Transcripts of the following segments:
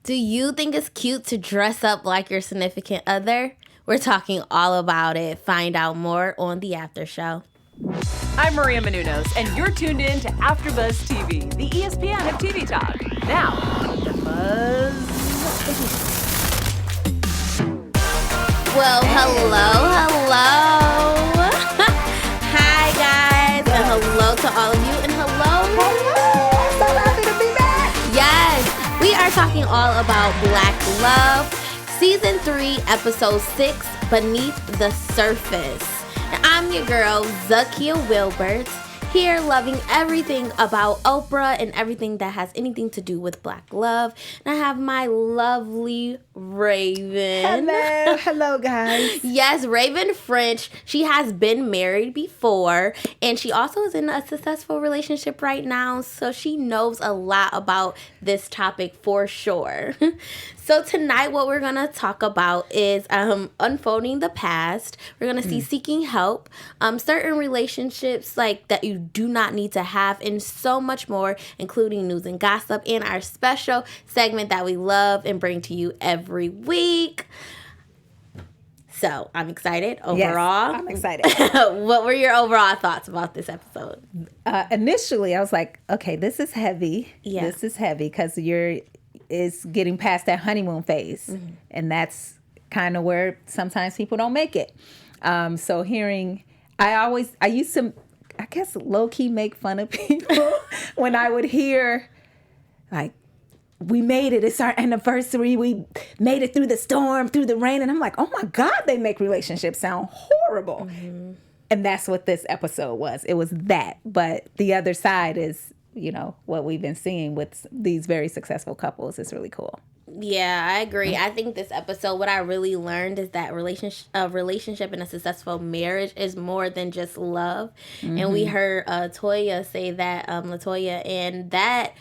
Do you think it's cute to dress up like your significant other? We're talking all about it. Find out more on the After Show. I'm Maria Menounos, and you're tuned in to AfterBuzz TV, the ESPN of TV talk. Now, AfterBuzz. Well, hello. Hi, guys, and hello to all of you, and hello. So happy to be back. Yes, we are talking all about Black Love, Season 3, Episode 6, Beneath the Surface. And I'm your girl, Zakiyyah Wilbert, here loving everything about Oprah and everything that has anything to do with Black love. And I have my lovely Raiven. Hello guys. Yes, Raiven French. She has been married before, and she also is in a successful relationship right now, so she knows a lot about this topic for sure. So tonight what we're going to talk about is unfolding the past. We're going to see seeking help, certain relationships like that you do not need to have, and so much more, including news and gossip and our special segment that we love and bring to you every week. So I'm excited overall. Yes, I'm excited. What were your overall thoughts about this episode? Initially, I was like, okay, this is heavy. Yeah. This is heavy because it's getting past that honeymoon phase. Mm-hmm. And that's kind of where sometimes people don't make it. So hearing, I used to, I guess, low-key make fun of people when I would hear, like, we made it. It's our anniversary. We made it through the storm, through the rain. And I'm like, oh my God, they make relationships sound horrible. Mm-hmm. And that's what this episode was. It was that. But the other side is, what we've been seeing with these very successful couples is really cool. Yeah, I agree. I think this episode, what I really learned is that a relationship and a successful marriage is more than just love. Mm-hmm. And we heard Toya say that, LaToya, and that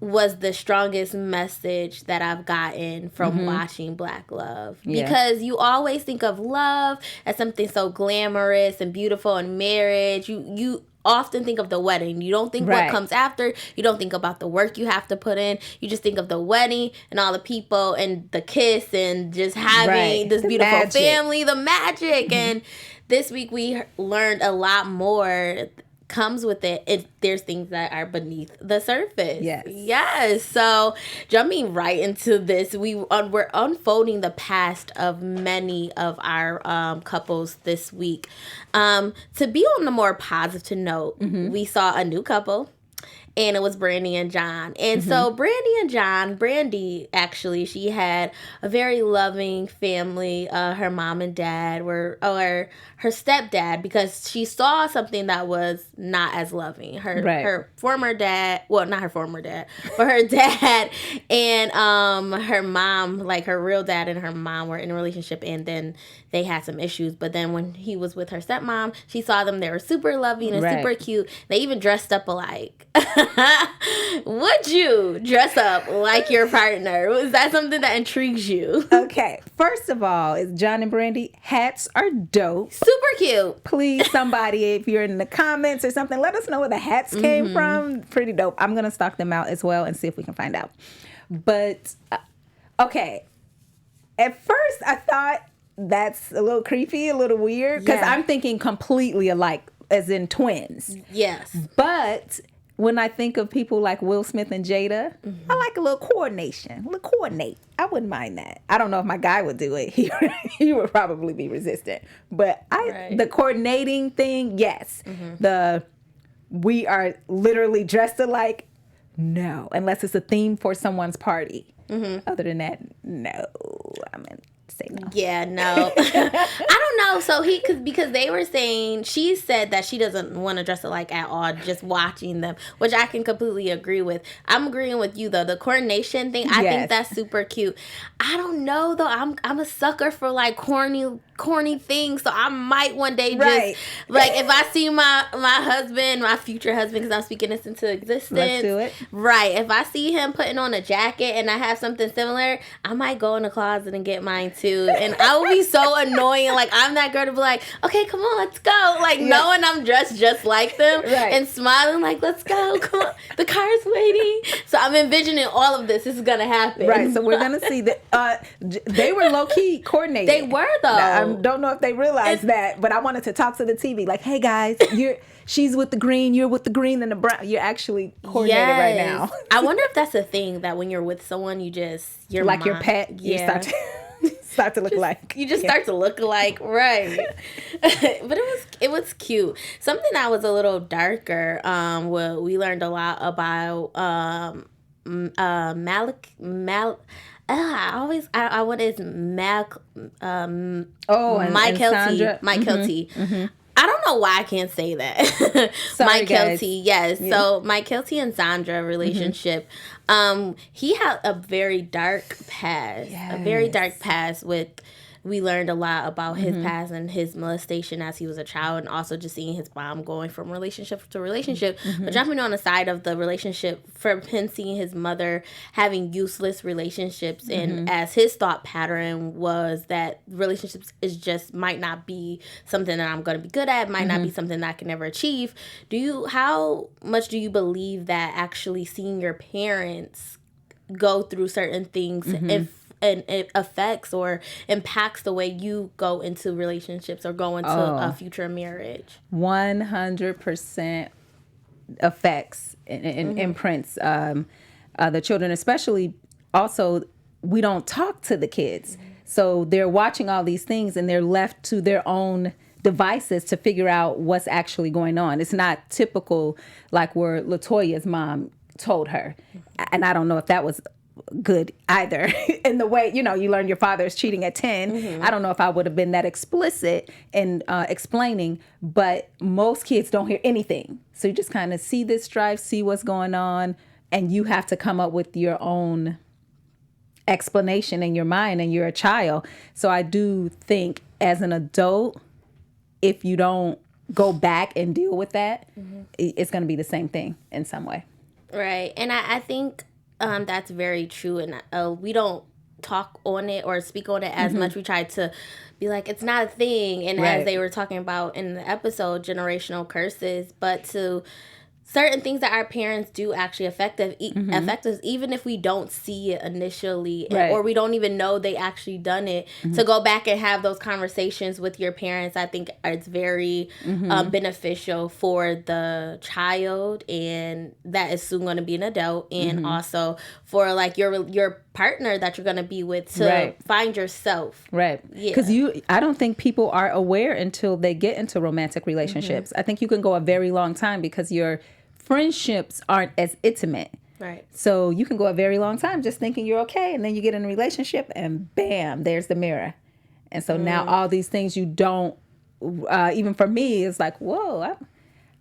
was the strongest message that I've gotten from watching Black Love. Yeah. Because you always think of love as something so glamorous and beautiful, and marriage. You often think of the wedding. You don't think what comes after. You don't think about the work you have to put in. You just think of the wedding and all the people and the kiss and just having this beautiful family, the magic. Mm-hmm. And this week we learned a lot more comes with it. There's things that are beneath the surface. Yes. So jumping right into this, we're unfolding the past of many of our couples this week. To be on the more positive note, we saw a new couple. And it was Brandy and John. And so Brandy, actually, she had a very loving family. Her mom and dad or her stepdad, because she saw something that was not as loving. Her former dad, well, not her former dad, but her dad and her mom, like her real dad and her mom were in a relationship, and then they had some issues. But then when he was with her stepmom, she saw them. They were super loving and super cute. They even dressed up alike. Would you dress up like your partner? Was that something that intrigues you? Okay. First of all, is John and Brandy, hats are dope. Super cute. Please, somebody, if you're in the comments or something, let us know where the hats came from. Pretty dope. I'm going to stalk them out as well and see if we can find out. But, okay. At first, I thought that's a little creepy, a little weird, because I'm thinking completely alike, as in twins. Yes. But when I think of people like Will Smith and Jada, I like a little coordination, a little coordinate. I wouldn't mind that. I don't know if my guy would do it. He would probably be resistant. But the coordinating thing, yes. We are literally dressed alike, no. Unless it's a theme for someone's party. Other than that, no. I'm in. Say no. Yeah, no. I don't know. So because they were saying, she said that she doesn't want to dress alike at all, just watching them, which I can completely agree with. I'm agreeing with you though. The coordination thing, I think that's super cute. I don't know though. I'm a sucker for like corny corny things, so I might one day just Right. like if I see my husband, my future husband, because I'm speaking this into existence. Let's do it. Right. If I see him putting on a jacket and I have something similar, I might go in the closet and get mine too. And I will be so annoying. Like, I'm that girl to be like, okay, come on, let's go. Like, knowing I'm dressed just like them and smiling like, let's go, come on, the car's waiting. So I'm envisioning all of this. This is gonna happen. Right. So we're gonna see that they were low key coordinated. They were though. Now, I don't know if they realized that, but I wanted to talk to the TV like, hey guys, she's with the green, you're with the green and the brown. You're actually coordinated right now. I wonder if that's a thing that when you're with someone, you're like your pet. Yeah. You start to look alike. You just start to look alike, right? But it was cute. Something that was a little darker. Well, we learned a lot about what is Mike Kelty. Mike Kelty. Mm-hmm. I don't know why I can't say that. Sorry, Mike guys. Kelty, yes. Yeah. So Mike Kelty and Sandra relationship. He had a very dark past. Yes. A very dark past with. We learned a lot about his past and his molestation as he was a child, and also just seeing his mom going from relationship to relationship. But jumping on the side of the relationship, from him seeing his mother having useless relationships, and as his thought pattern was that relationships might not be something that I'm going to be good at, might not be something that I can never achieve. How much do you believe that actually seeing your parents go through certain things, and it affects or impacts the way you go into relationships or go into a future marriage? 100% affects and imprints the children, especially. Also, we don't talk to the kids. So they're watching all these things and they're left to their own devices to figure out what's actually going on. It's not typical like where LaToya's mom told her. And I don't know if that was good either. In the way, you learn your father is cheating at 10. I don't know if I would have been that explicit in explaining, but most kids don't hear anything. So you just kind of see this drive, see what's going on, and you have to come up with your own explanation in your mind, and you're a child. So I do think as an adult, if you don't go back and deal with that, it's going to be the same thing in some way. Right. And I think that's very true. And we don't talk on it or speak on it as much. We try to be like, it's not a thing. And as they were talking about in the episode, generational curses, but to certain things that our parents do actually affect us, even if we don't see it initially, or we don't even know they actually done it. To go back and have those conversations with your parents, I think it's very beneficial for the child, and that is soon going to be an adult, and also for like your partner that you're going to be with to find yourself. Right. Yeah. Because I don't think people are aware until they get into romantic relationships. I think you can go a very long time because your friendships aren't as intimate. Right. So you can go a very long time just thinking you're okay, and then you get in a relationship and bam, there's the mirror. And so now all these things you don't, even for me, it's like, whoa,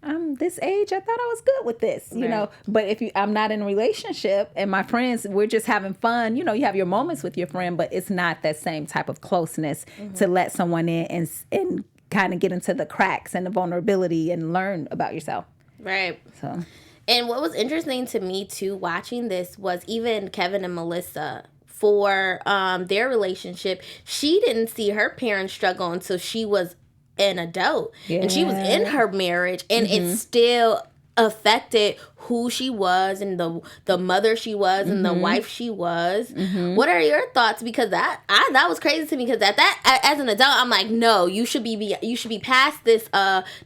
I'm this age. I thought I was good with this, you know. But if I'm not in a relationship and my friends, we're just having fun, you have your moments with your friend, but it's not that same type of closeness to let someone in and kind of get into the cracks and the vulnerability and learn about yourself. Right. So, and what was interesting to me too watching this was even Kevin and Melissa, for their relationship, she didn't see her parents struggle until she was an adult, and she was in her marriage, and it still affected who she was and the mother she was and the wife she was. What are your thoughts? Because that was crazy to me, because as an adult, I'm like, no, you should be past this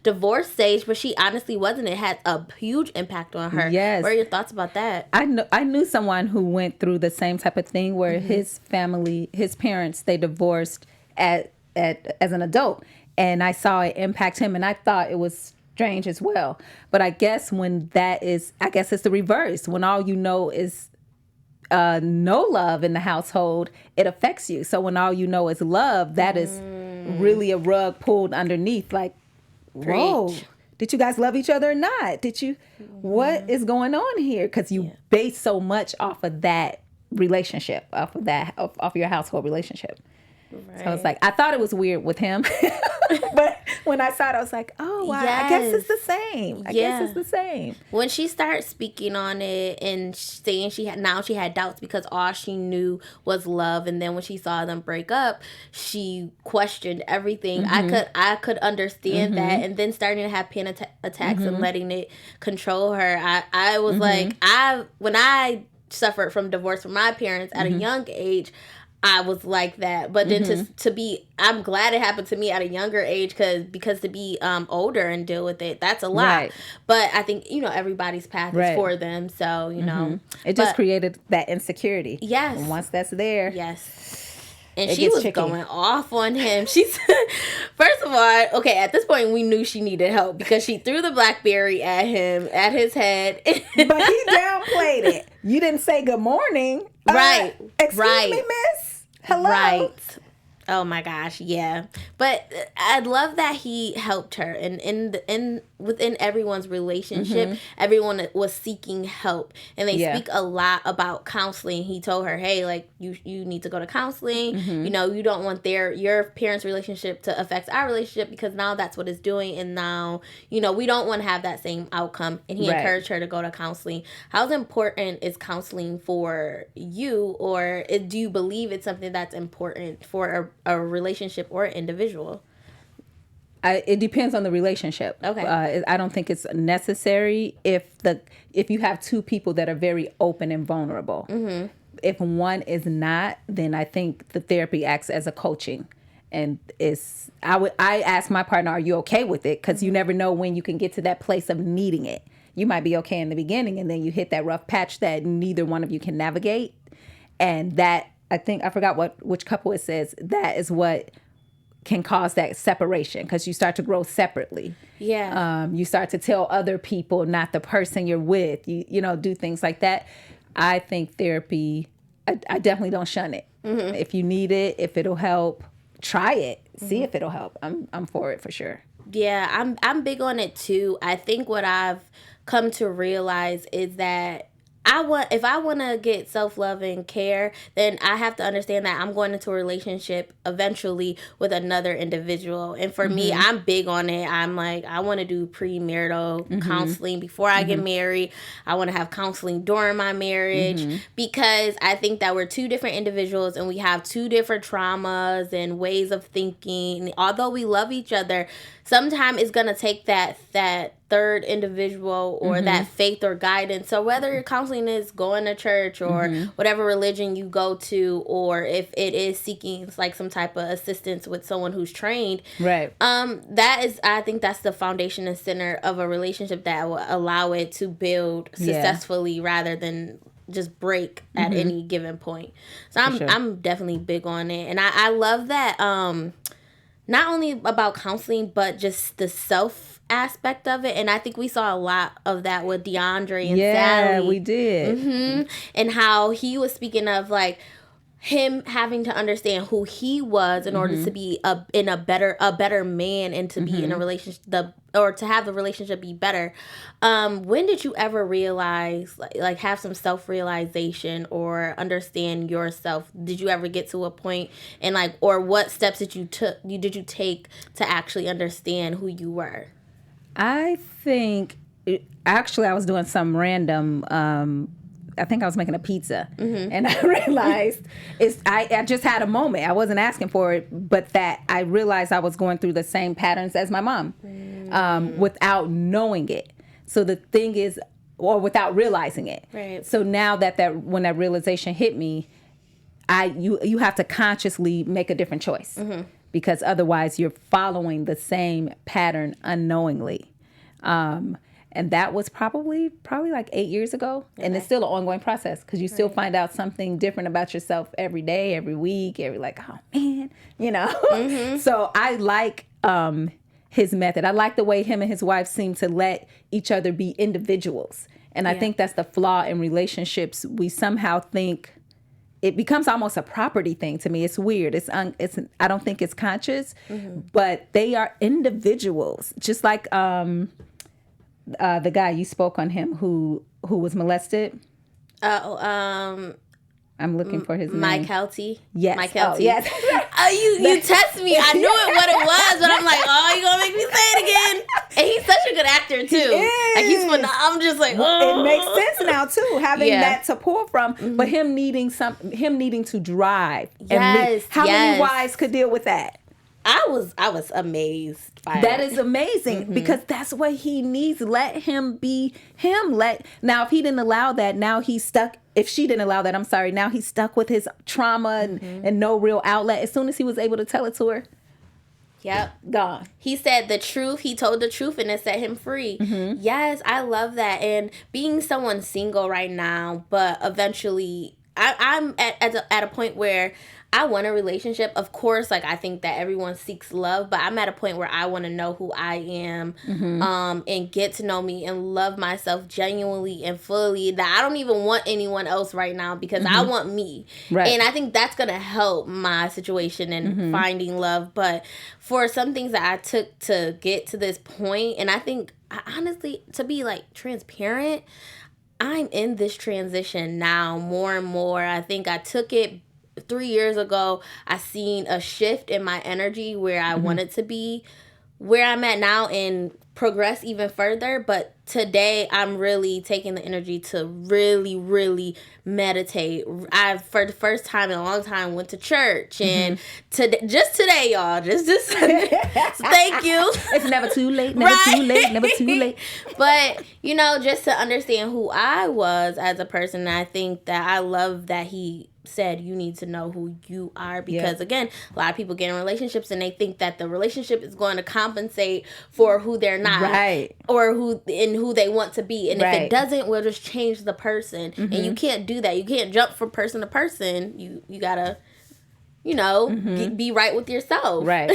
divorce stage, but she honestly wasn't. It had a huge impact on her. Yes. What are your thoughts about that? I knew someone who went through the same type of thing where his family, his parents, they divorced as an adult, and I saw it impact him, and I thought it was strange as well. But I guess it's the reverse. When all you know is no love in the household, it affects you. So when all you know is love, that is really a rug pulled underneath. Like, whoa, did you guys love each other or not? Did you? What is going on here? Because you base so much off of that relationship, off of your household relationship. So I was like, I thought it was weird with him. But when I saw it, I was like, oh, wow, I guess it's the same. I guess it's the same. When she started speaking on it and saying she had doubts because all she knew was love, and then when she saw them break up, she questioned everything. I could understand that, and then starting to have panic attacks and letting it control her. I was like, when I suffered from divorce from my parents at a young age, I was like that. But then to be, I'm glad it happened to me at a younger age, because to be older and deal with it, that's a lot. Right. But I think, everybody's path is for them. So, It just created that insecurity. Yes. And once that's there. Yes. And she was going off on him. She's, first of all, okay, at this point, we knew she needed help because she threw the BlackBerry at him, at his head. But he downplayed it. You didn't say good morning. Right. Excuse me, miss. Hello. Right. Oh my gosh, yeah. But I love that he helped her, and within everyone's relationship, everyone was seeking help, and they speak a lot about counseling. He told her, "Hey, like you need to go to counseling. You don't want your parents' relationship to affect our relationship, because now that's what it's doing, and now we don't want to have that same outcome." And he encouraged her to go to counseling. How important is counseling for you, or do you believe it's something that's important for a relationship or an individual? It depends on the relationship. Okay. I don't think it's necessary if you have two people that are very open and vulnerable. If one is not, then I think the therapy acts as a coaching. And I ask my partner, are you okay with it? Because you never know when you can get to that place of needing it. You might be okay in the beginning, and then you hit that rough patch that neither one of you can navigate. And that, I forgot which couple it says, that is what can cause that separation, because you start to grow separately. Yeah. You start to tell other people, not the person you're with. You do things like that. I think therapy, I definitely don't shun it. If you need it, if it'll help, try it. See if it'll help. I'm for it for sure. Yeah, I'm big on it too. I think what I've come to realize is that if I want to get self-love and care, then I have to understand that I'm going into a relationship eventually with another individual. And for me, I'm big on it. I'm like, I want to do premarital counseling before I get married. I want to have counseling during my marriage, because I think that we're two different individuals and we have two different traumas and ways of thinking. Although we love each other, sometimes it's going to take that third individual or that faith or guidance. So whether your counseling is going to church or whatever religion you go to, or if it is seeking like some type of assistance with someone who's trained, right? I think that's the foundation and center of a relationship that will allow it to build successfully rather than just break at any given point. So I'm definitely big on it, and I love that. Not only about counseling, but just the self aspect of it. And I think we saw a lot of that with DeAndre and Sally. Yeah, we did. And how he was speaking of like him having to understand who he was in order to be a better man, and to be in a relationship, or to have the relationship be better. When did you ever realize, like have some self-realization or understand yourself? Did you ever get to a point, and or what steps did you take to actually understand who you were? I think I was doing some random. I think I was making a pizza, and I realized I just had a moment. I wasn't asking for it, but that I realized I was going through the same patterns as my mom, without knowing it. So the thing is, or without realizing it. Right. So now that when that realization hit me, you have to consciously make a different choice, because otherwise you're following the same pattern unknowingly. And that was probably like 8 years ago. Okay. And it's still an ongoing process, because you still find out something different about yourself every day, every week, oh man, So I like his method. I like the way him and his wife seem to let each other be individuals. And I think that's the flaw in relationships. We somehow think it becomes almost a property thing to me. It's weird. I don't think it's conscious, but they are individuals. Just like the guy you spoke on him who was molested. I'm looking for his name. Mike Helty. Yes. Mike Helty. Oh, yes. You test me. I knew what it was, but I'm like, oh, you gonna make me say it again? And he's such a good actor too. I'm just like, oh. It makes sense now too, having that to pull from. But him needing to drive. Yes. How many wives could deal with that? I was amazed by that. Is amazing because that's what he needs. Let him be him. Now, if he didn't allow that, now he's stuck. If she didn't allow that, I'm sorry. Now he's stuck with his trauma and no real outlet. As soon as he was able to tell it to her, yep, gone. He said the truth. He told the truth, and it set him free. Yes, I love that. And being someone single right now, but eventually, I'm at a point where I want a relationship. Of course, like, I think that everyone seeks love, but I'm at a point where I want to know who I am, and get to know me and love myself genuinely and fully, that I don't even want anyone else right now because I want me. Right. And I think that's going to help my situation in finding love. But for some things that I took to get to this point, and I think, honestly, to be, like, transparent, I'm in this transition now more and more. I think I took it 3 years ago. I seen a shift in my energy where I wanted to be where I'm at now and progress even further. But today I'm really taking the energy to really, really meditate. I, for the first time in a long time, went to church, and today, y'all, just thank you. It's never too late, never too late, never too late. But, just to understand who I was as a person, I think that I love that he said you need to know who you are, because again, a lot of people get in relationships and they think that the relationship is going to compensate for who they're not, or who they want to be, and if it doesn't, we'll just change the person. And you can't do that. You can't jump from person to person. You gotta be right with yourself, right?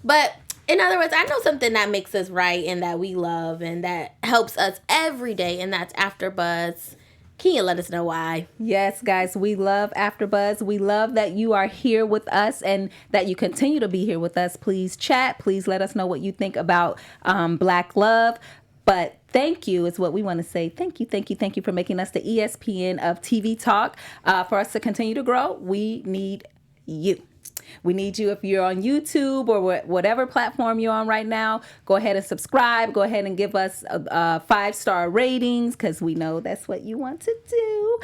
But in other words, I know something that makes us right and that we love and that helps us every day, and that's AfterBuzz. Can you let us know why? Yes, guys, we love AfterBuzz. We love that you are here with us and that you continue to be here with us. Please chat. Please let us know what you think about Black love. But thank you is what we want to say. Thank you for making us the ESPN of TV talk. For us to continue to grow, we need you. We need you. If you're on YouTube or whatever platform you're on right now, go ahead and subscribe. Go ahead and give us 5-star ratings, because we know that's what you want to do.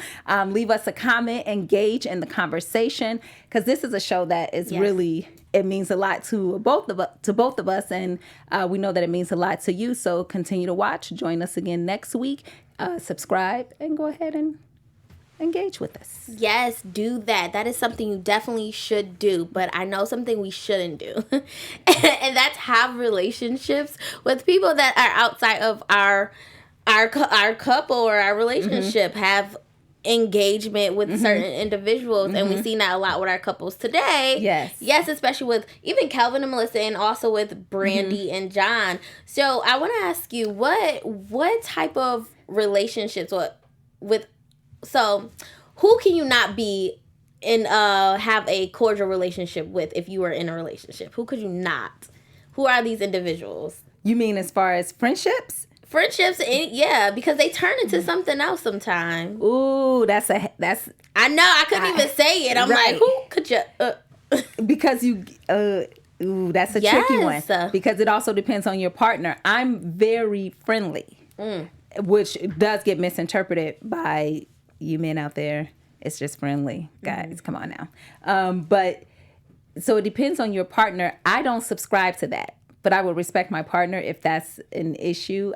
Leave us a comment, engage in the conversation, because this is a show that is really, it means a lot to both of us, and we know that it means a lot to you. So continue to watch. Join us again next week. Subscribe and go ahead and engage with us. Yes, do that. That is something you definitely should do. But I know something we shouldn't do. And that's have relationships with people that are outside of our couple or our relationship. Have engagement with certain individuals. And we've seen that a lot with our couples today. Yes, especially with even Calvin and Melissa, and also with Brandy and John. So I want to ask you, what type of relationships so who can you not be in have a cordial relationship with if you were in a relationship? Who could you not? Who are these individuals? You mean as far as friendships? Friendships, yeah, because they turn into something else sometimes. Ooh, that's I know, I couldn't even say it. I'm like, who could you? Because you. Ooh, that's a tricky one. Because it also depends on your partner. I'm very friendly, which does get misinterpreted by you men out there. It's just friendly, guys. Come on now. But so it depends on your partner. I don't subscribe to that, but I would respect my partner if that's an issue.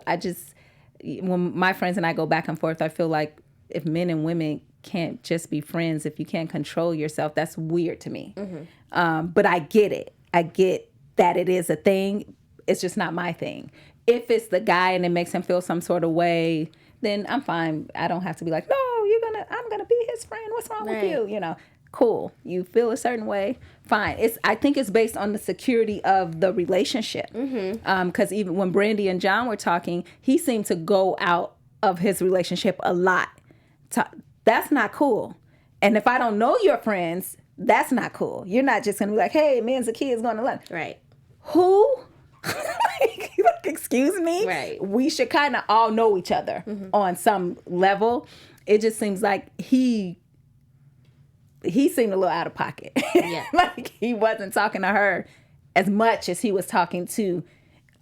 When my friends and I go back and forth, I feel like if men and women can't just be friends, if you can't control yourself, that's weird to me. But I get it. I get that it is a thing. It's just not my thing. If it's the guy and it makes him feel some sort of way, then I'm fine. I don't have to be like, no, I'm gonna be his friend. What's wrong with you? Cool. You feel a certain way, fine. I think it's based on the security of the relationship. Because even when Brandy and John were talking, he seemed to go out of his relationship a lot. That's not cool. And if I don't know your friends, that's not cool. You're not just gonna be like, hey, me and Zakiyyah is going to lunch. Right. Who? Excuse me? Right. We should kind of all know each other on some level. It just seems like he he seemed a little out of pocket. Yeah. Like he wasn't talking to her as much as he was talking to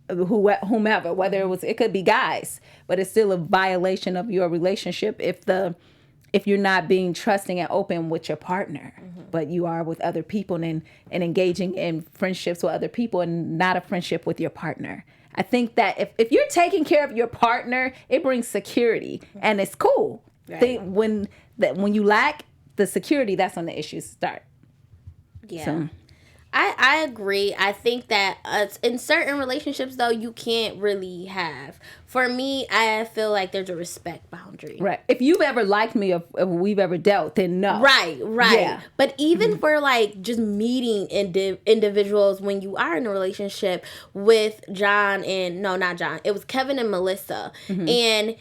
whomever, whether it could be guys, but it's still a violation of your relationship if you're not being trusting and open with your partner, but you are with other people and engaging in friendships with other people and not a friendship with your partner. I think that if you're taking care of your partner, it brings security and it's cool. Right. When you lack the security, that's when the issues start. Yeah. So. I agree. I think that in certain relationships, though, you can't really have. For me, I feel like there's a respect boundary. Right. If you've ever liked me, if we've ever dealt, then no. Right. Yeah. But even for like just meeting individuals when you are in a relationship with John and, no, not John. It was Kevin and Melissa. And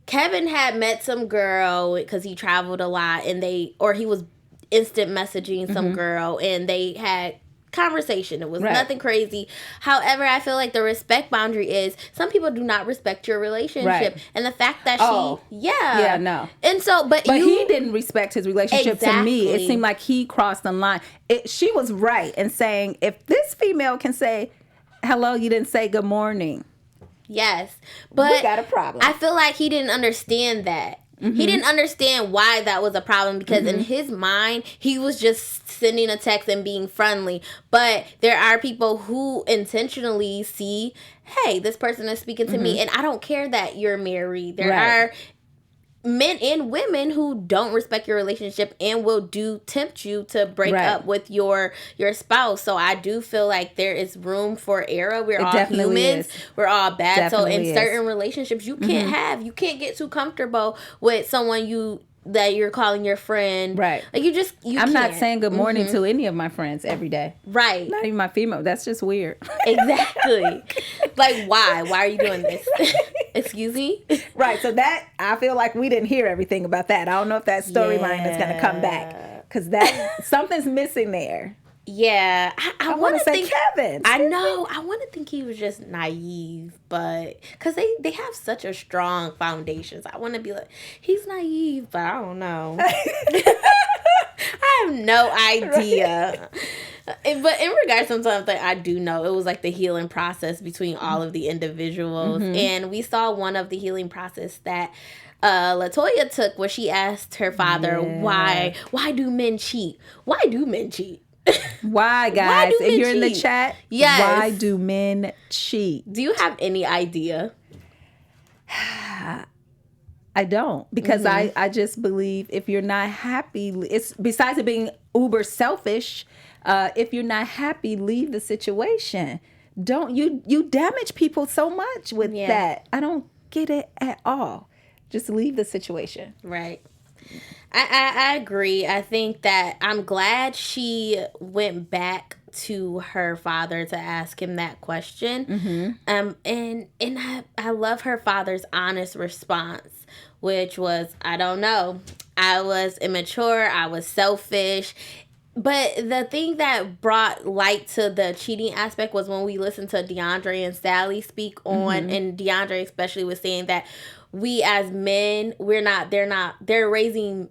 Kevin had met some girl because he traveled a lot and he was instant messaging some girl and they had conversation. It was nothing crazy. However, I feel like the respect boundary is some people do not respect your relationship, and the fact that no. And so, but he didn't respect his relationship. To me, it seemed like he crossed the line. She was right in saying if this female can say hello, you didn't say good morning. Yes, but we got a problem. I feel like he didn't understand that. He didn't understand why that was a problem because in his mind, he was just sending a text and being friendly. But there are people who intentionally see, hey, this person is speaking to me and I don't care that you're married. There are men and women who don't respect your relationship and will tempt you to break up with your spouse. So I do feel like there is room for error. We're all humans. We're all bad. Definitely so in certain relationships, you can't get too comfortable with someone that you're calling your friend. Right. Like I'm I'm not saying good morning to any of my friends every day. Right. Not even my female. That's just weird. Exactly. Like, why? Why are you doing this? Excuse me? Right. So that, I feel like we didn't hear everything about that. I don't know if that storyline is going to come back. Because something's missing there. Yeah, I want to say Kevin. I know. I want to think he was just naive, but because they have such a strong foundations. I want to be like, he's naive, but I don't know. I have no idea. Right. But in regards to something I do know, it was like the healing process between all of the individuals. And we saw one of the healing process that LaToya took where she asked her father, why do men cheat? Why do men cheat? Why, guys? If you're in the chat, yes. Why do men cheat? Do you have any idea? I don't, because I just believe if you're not happy, it's besides it being uber selfish. If you're not happy, leave the situation. Don't you damage people so much with that? I don't get it at all. Just leave the situation. Right. I agree. I think that I'm glad she went back to her father to ask him that question. And I love her father's honest response, which was, I don't know. I was immature. I was selfish. But the thing that brought light to the cheating aspect was when we listened to DeAndre and Sally speak on, and DeAndre especially was saying that we as men, they're raising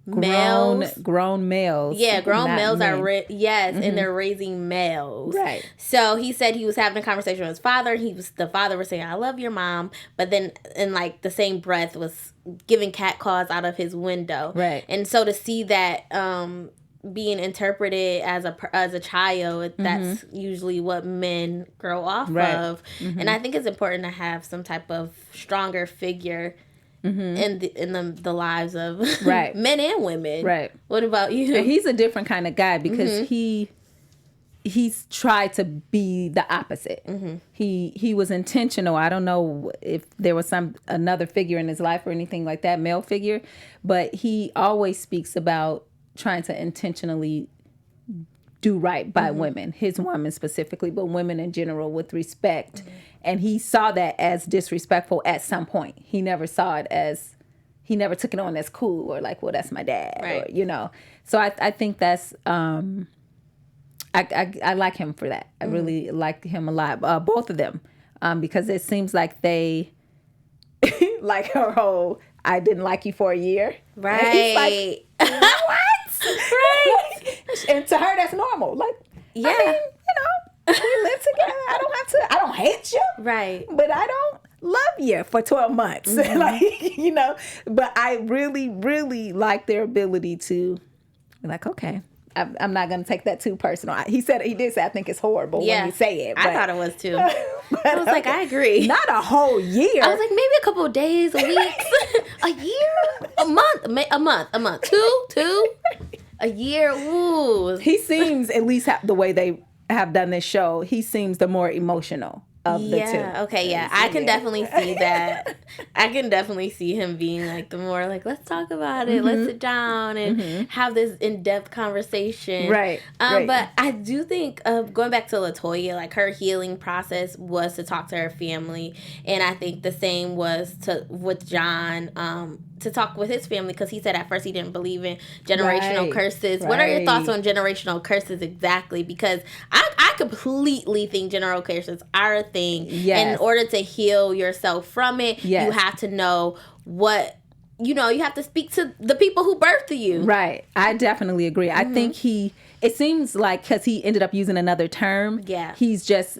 males. Grown males. Yeah, grown males men. And they're raising males. Right. So he said he was having a conversation with his father. The father was saying, I love your mom. But then in like the same breath was giving cat calls out of his window. Right. And so to see that being interpreted as a child, that's usually what men grow off of. And I think it's important to have some type of stronger figure in the lives of men and women. Right. What about you? And he's a different kind of guy because he's tried to be the opposite. He was intentional. I don't know if there was another figure in his life or anything like that, male figure, but he always speaks about trying to intentionally do right by women, his woman specifically, but women in general with respect. And he saw that as disrespectful at some point. He never saw it as, he never took it on as cool or like, well, that's my dad, or, you know. So I think that's, I like him for that. I really like him a lot, both of them, because it seems like they, like her whole, I didn't like you for a year. Right. He's like, what? Right. And to her, that's normal. Like, Yeah. I mean, we live together. I don't hate you. Right. But I don't love you for 12 months. But I really, really like their ability to be like, okay, I'm not going to take that too personal. He did say, I think it's horrible when you say it. But, I thought it was too. I was like, I agree. Not a whole year. I was like, maybe a couple of days, a week, a year, a month, two, a year. Ooh. He seems, at least the way they have done this show, he seems the more emotional of the two. Okay, yeah. I can definitely see that. I can definitely see him being like the more like, let's talk about it. Let's sit down and have this in-depth conversation. Right. But I do think going back to LaToya, like her healing process was to talk to her family. And I think the same was with John, to talk with his family, because he said at first he didn't believe in generational curses. What are your thoughts on generational curses exactly? Because I completely think generational curses are a thing. Yes. In order to heal yourself from it, you have to know what, you have to speak to the people who birthed you. Right. I definitely agree. I think it seems like because he ended up using another term, he's just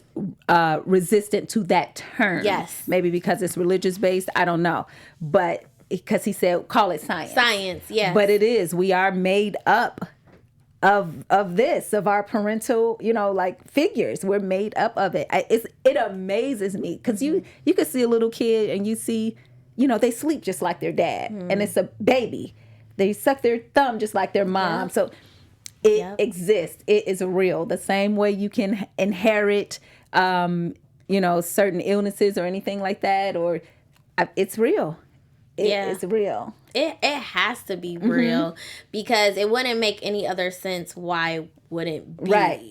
resistant to that term. Yes. Maybe because it's religious based. I don't know. But because he said, call it science. Science, yes. But it is. We are made up of our parental, figures. We're made up of it. It amazes me because you could see a little kid and you see, they sleep just like their dad, and it's a baby. They suck their thumb just like their mom. Yep. So it exists. It is real. The same way you can inherit, certain illnesses or anything like that, or it's real. It's real. It has to be real, because it wouldn't make any other sense. Why would it be? Right.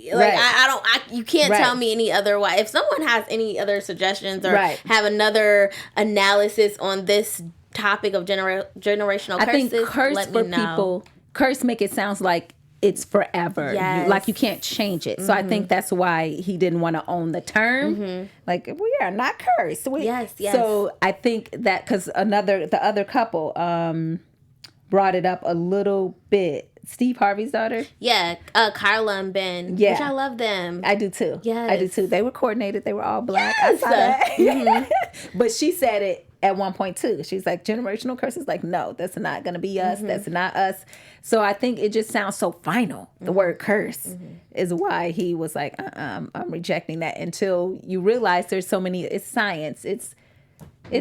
You can't tell me any other way. If someone has any other suggestions or have another analysis on this topic of generational curses, I think curse let for me know. people, curse make it sounds like it's forever. Yes. You can't change it. So I think that's why he didn't want to own the term. Like, we are not cursed. Yes. So I think that because the other couple brought it up a little bit. Steve Harvey's daughter. Yeah, Carla and Ben. Yeah. Which I love them. I do too. Yes. I do too. They were coordinated. They were all black. Yes. I saw that. But she said it at one point too. She's like, generational curses. Like, no, that's not going to be us. That's not us. So I think it just sounds so final. The word curse is why he was like, I'm rejecting that, until you realize there's so many, it's science. It's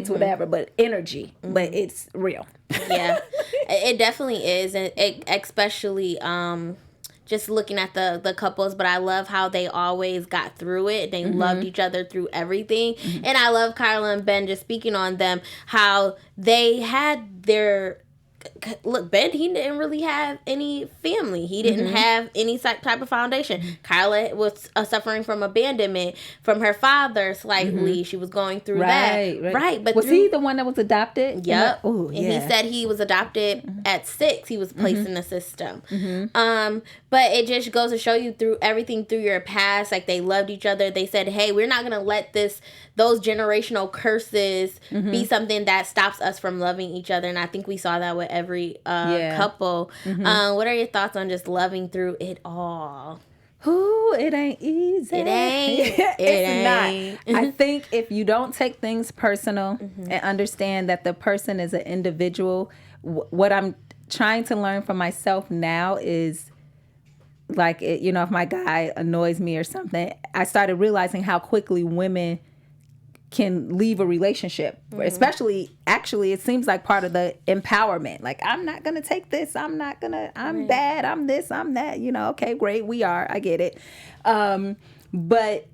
whatever, but energy, but it's real. Yeah, it definitely is. And especially, just looking at the couples, but I love how they always got through it. They loved each other through everything. And I love Carla and Ben, just speaking on them, how they had their... Look, Ben, he didn't really have any family. He didn't have any type of foundation. Carla was suffering from abandonment from her father slightly. She was going through that. Right. But was he the one that was adopted? Yep. Oh, and he said he was adopted at 6. He was placed in the system. But it just goes to show you through everything, through your past, like they loved each other. They said, hey, we're not going to let those generational curses be something that stops us from loving each other. And I think we saw that with every couple. What are your thoughts on just loving through it all? Ooh, it ain't easy. It ain't. It's not. I think if you don't take things personal and understand that the person is an individual, what I'm trying to learn for myself now is, like, if my guy annoys me or something, I started realizing how quickly women can leave a relationship, especially, actually, it seems like part of the empowerment. Like, I'm not going to take this. I'm bad. I'm this, I'm that, okay, great. We are, I get it. But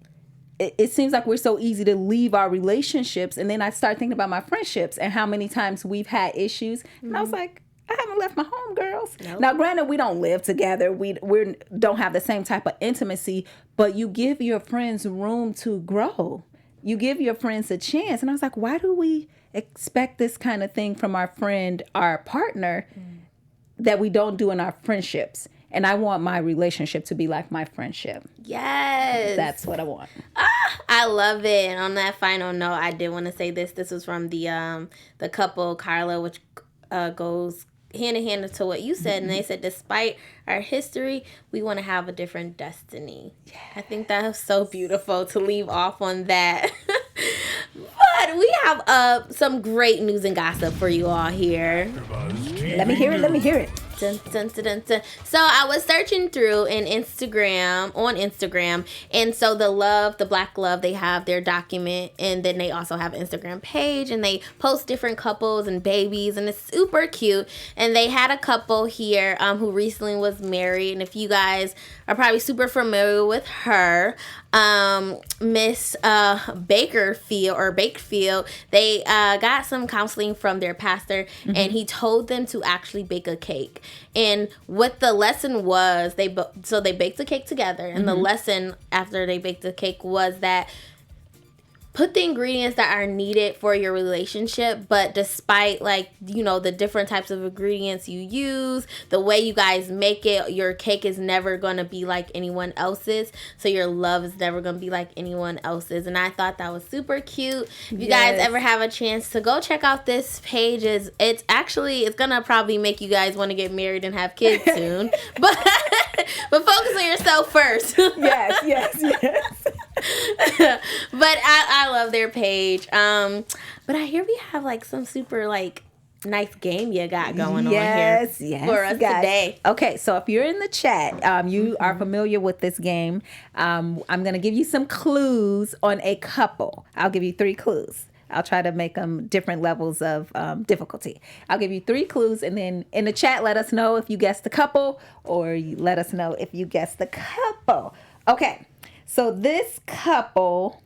it seems like we're so easy to leave our relationships. And then I start thinking about my friendships and how many times we've had issues. And I was like, I haven't left my homegirls. Nope. Now, granted, we don't live together. We don't have the same type of intimacy, but you give your friends room to grow. You give your friends a chance. And I was like, why do we expect this kind of thing from our friend, our partner, that we don't do in our friendships? And I want my relationship to be like my friendship. Yes. That's what I want. I love it. And on that final note, I did want to say this. This was from the couple, Carla, which goes hand in hand to what you said, and they said, despite our history, we want to have a different destiny. Yeah. I think that's so beautiful to leave off on that. But we have some great news and gossip for you all here. Let me hear it. Dun, dun, dun, dun, dun. So I was searching through on Instagram, and so the Black Love, they have their document, and then they also have an Instagram page, and they post different couples and babies, and it's super cute. And they had a couple here who recently was married, and if you guys are probably super familiar with her, Miss Bakefield, they got some counseling from their pastor, and he told them to actually bake a cake. And what the lesson was, they baked the cake together, and the lesson after they baked the cake was that put the ingredients that are needed for your relationship, but despite the different types of ingredients you use, the way you guys make it, your cake is never going to be like anyone else's, so your love is never going to be like anyone else's. And I thought that was super cute. If you guys ever have a chance to go check out this page, it's going to probably make you guys want to get married and have kids soon. but focus on yourself first. yes. But I love their page. But I hear we have some super nice game you got going on here for us today. Okay, so if you're in the chat, you are familiar with this game. I'm going to give you some clues on a couple. I'll give you 3 clues. I'll try to make them different levels of difficulty. I'll give you 3 clues, and then in the chat, let us know if you guessed the couple, or you let us know if you guessed the couple. Okay, so this couple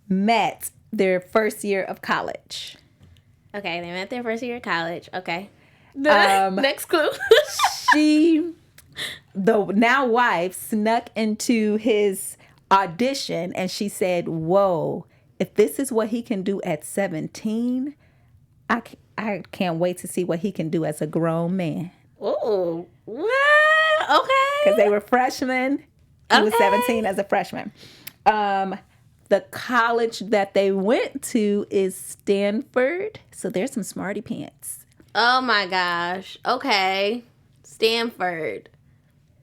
met their first year of college. Okay, they met their first year of college. Okay. Next clue. The now wife, snuck into his audition, and she said, "Whoa, if this is what he can do at 17, I can't wait to see what he can do as a grown man." Oh, what? Okay. Because they were freshmen. He was 17 as a freshman. The college that they went to is Stanford. So there's some smarty pants. Oh my gosh. Okay. Stanford.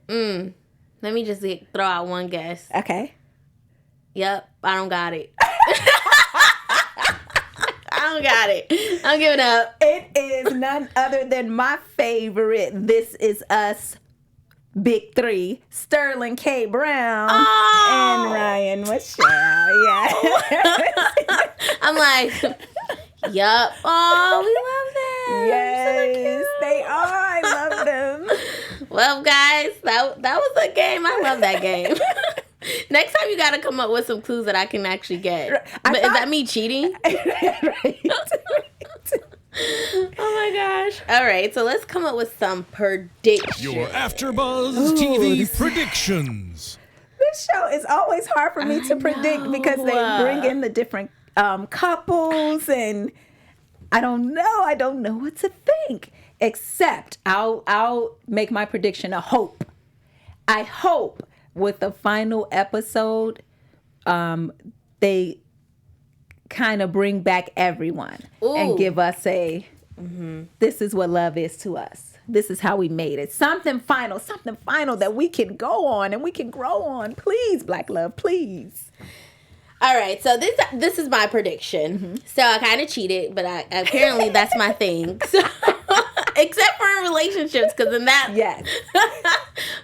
Let me just throw out one guess. Okay. Yep. I don't got it. I don't got it. I'm giving up. It is none other than my favorite This Is Us Big 3, Sterling K. Brown and Ryan Michelle. Yeah. I'm like, yup. Oh, we love them. Yes, so they are. I love them. Well, guys, that was a game. I love that game. Next time you got to come up with some clues that I can actually get. Is that me cheating? Right. Oh my gosh. All right, so let's come up with some predictions. Your AfterBuzz TV predictions. This show is always hard for me to predict because they bring in the different couples, and I don't know what to think. Except I'll make my prediction a hope. I hope with the final episode, they kind of bring back everyone and give us this is what love is to us. This is how we made it. Something final that we can go on and we can grow on. Please, Black Love, please. All right, so this is my prediction. So I kind of cheated, but apparently that's my thing. So, except for in relationships, because in that... Yes.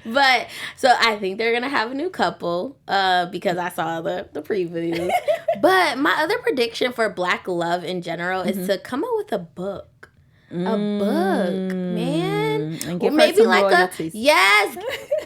But, so I think they're going to have a new couple because I saw the previews. But my other prediction for Black Love in general is to come up with a book. A book, man. And give her some royalties. Yes.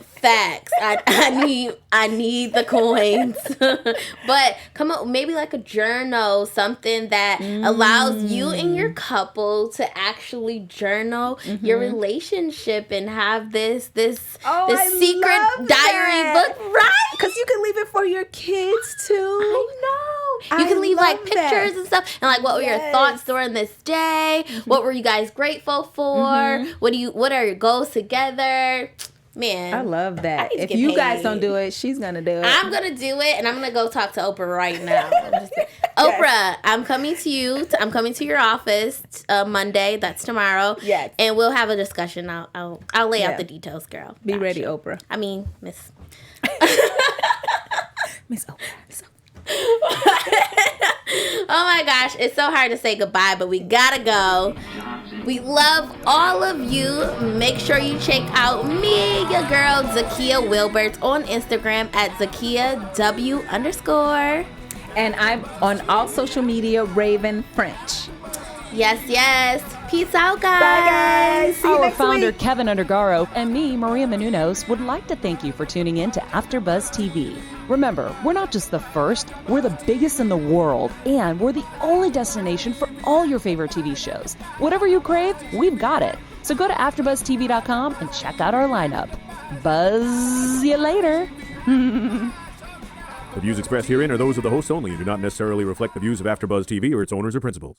Facts. I need the coins. But come up maybe like a journal, something that allows you and your couple to actually journal your relationship and have this secret diary book, right? Because you can leave it for your kids too. I know. You can leave pictures and stuff, and what were your thoughts during this day? What were you guys grateful for? What are your goals together? Man, I love that. If you guys don't do it, she's gonna do it. I'm gonna do it, and I'm gonna go talk to Oprah right now. Oprah, I'm coming to you. I'm coming to your office Monday. That's tomorrow. Yes. And we'll have a discussion. I'll lay out the details, girl. Be ready, Oprah. I mean, Miss. Miss Oprah. Oh my gosh, it's so hard to say goodbye, but we gotta go. We love all of you. Make sure you check out me, your girl, Zakiyyah Wilbert, on Instagram at ZakiyyahW_. And I'm on all social media, Raiven French. Yes. Peace out, guys. Bye, guys. See you Our next founder, week. Kevin Undergaro, and me, Maria Menounos, would like to thank you for tuning in to AfterBuzz TV. Remember, we're not just the first, we're the biggest in the world, and we're the only destination for all your favorite TV shows. Whatever you crave, we've got it. So go to AfterBuzzTV.com and check out our lineup. Buzz you later. The views expressed herein are those of the hosts only and do not necessarily reflect the views of AfterBuzz TV or its owners or principals.